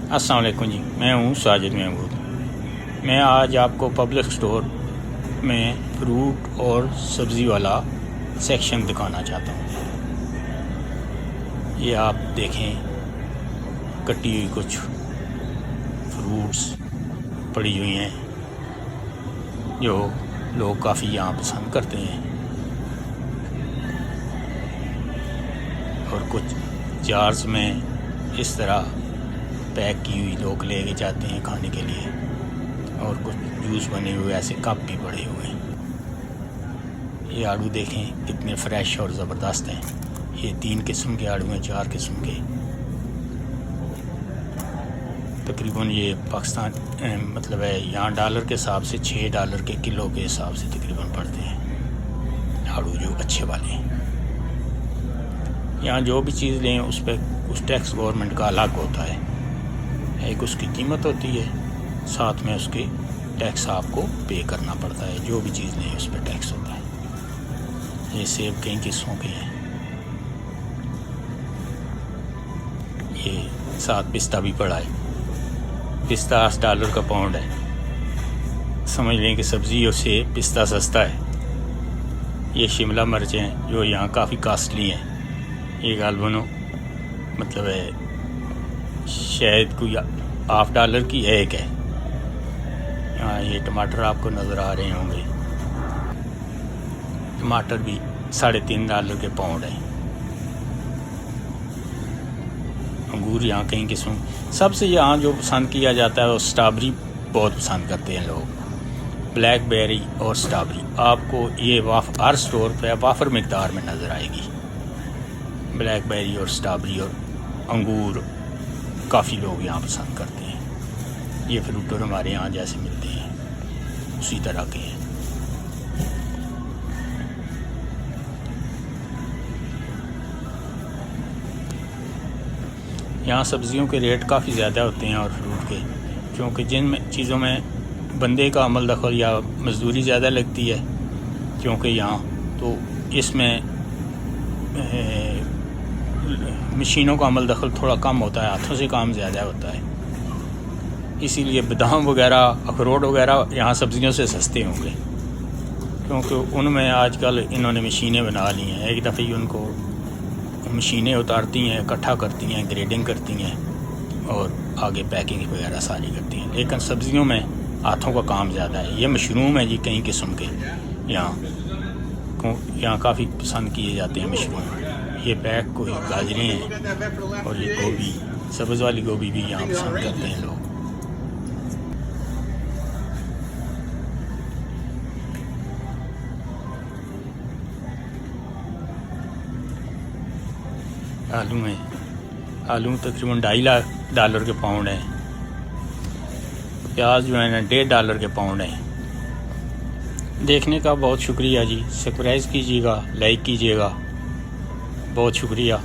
अस्सलाम वालेकुम जी, मैं हूँ साजिद महमूद। मैं आज आपको पब्लिक स्टोर में फ्रूट और सब्ज़ी वाला सेक्शन दिखाना चाहता हूँ। ये आप देखें, कटी हुई कुछ फ्रूट्स पड़ी हुई हैं जो लोग काफ़ी यहाँ पसंद करते हैं, और कुछ जार्स में इस तरह पैक की हुई लोग ले के जाते हैं खाने के लिए, और कुछ जूस बने हुए ऐसे कप भी पड़े हुए हैं। ये आड़ू देखें कितने फ्रेश और ज़बरदस्त हैं। ये 3 किस्म के आड़ू हैं, 4 किस्म के। तकरीबन ये पाकिस्तान मतलब है यहाँ डॉलर के हिसाब से $6 के किलो के हिसाब से तकरीबन पड़ते हैं आड़ू जो अच्छे वाले हैं। यहाँ जो भी चीज़ लें उस पर कुछ टैक्स गवर्नमेंट का अलग होता है। एक उसकी कीमत होती है, साथ में उसके टैक्स आपको पे करना पड़ता है। जो भी चीज़ लें उस पर टैक्स होता है। ये सेब कई किस्मों के हैं। ये साथ पिस्ता भी पड़ा है। पिस्ता $8 का पाउंड है। समझ लें कि सब्ज़ी से पिस्ता सस्ता है। ये शिमला मिर्च हैं जो यहाँ काफ़ी कास्टली हैं। ये गालबनो मतलब है शायद कोई $1/2 की एक है। यहाँ ये टमाटर आपको नज़र आ रहे होंगे। टमाटर भी $3.5 के पाउंड है। अंगूर यहाँ कई किस्म। सबसे यहाँ जो पसंद किया जाता है वो स्ट्रॉबेरी बहुत पसंद करते हैं लोग। ब्लैकबेरी और स्ट्रॉबेरी आपको ये हर स्टोर पे वाफर मिकदार में नज़र आएगी। ब्लैकबेरी और स्ट्रॉबेरी और अंगूर काफ़ी लोग यहाँ पसंद करते हैं। ये फ्रूट और हमारे यहाँ जैसे मिलते हैं उसी तरह के हैं। यहाँ सब्ज़ियों के रेट काफ़ी ज़्यादा होते हैं और फ्रूट के, क्योंकि जिन चीज़ों में बंदे का अमल दखल या मजदूरी ज़्यादा लगती है, क्योंकि यहाँ तो इसमें मशीनों का अमल दखल थोड़ा कम होता है, हाथों से काम ज़्यादा होता है। इसीलिए बादाम वगैरह, अखरोट वगैरह यहाँ सब्ज़ियों से सस्ते होंगे, क्योंकि उनमें आजकल इन्होंने मशीनें बना ली हैं। एक दफ़े ही उनको मशीनें उतारती हैं, इकट्ठा करती हैं, ग्रेडिंग करती हैं और आगे पैकिंग वगैरह सारी करती हैं। लेकिन सब्ज़ियों में हाथों का काम ज़्यादा है। ये मशरूम है जी कई किस्म के, यहाँ काफ़ी पसंद किए जाते हैं मशरूम। ये पैक कोई गाजरें हैं, और ये गोभी, सब्ज़ वाली गोभी भी यहाँ पसंद करते हैं लोग। आलू हैं, आलू तकरीबन $2.5 के पाउंड हैं। प्याज जो है ना $1.5 के पाउंड हैं। देखने का बहुत शुक्रिया जी। सब्सक्राइब कीजिएगा, लाइक कीजिएगा। बहुत शुक्रिया।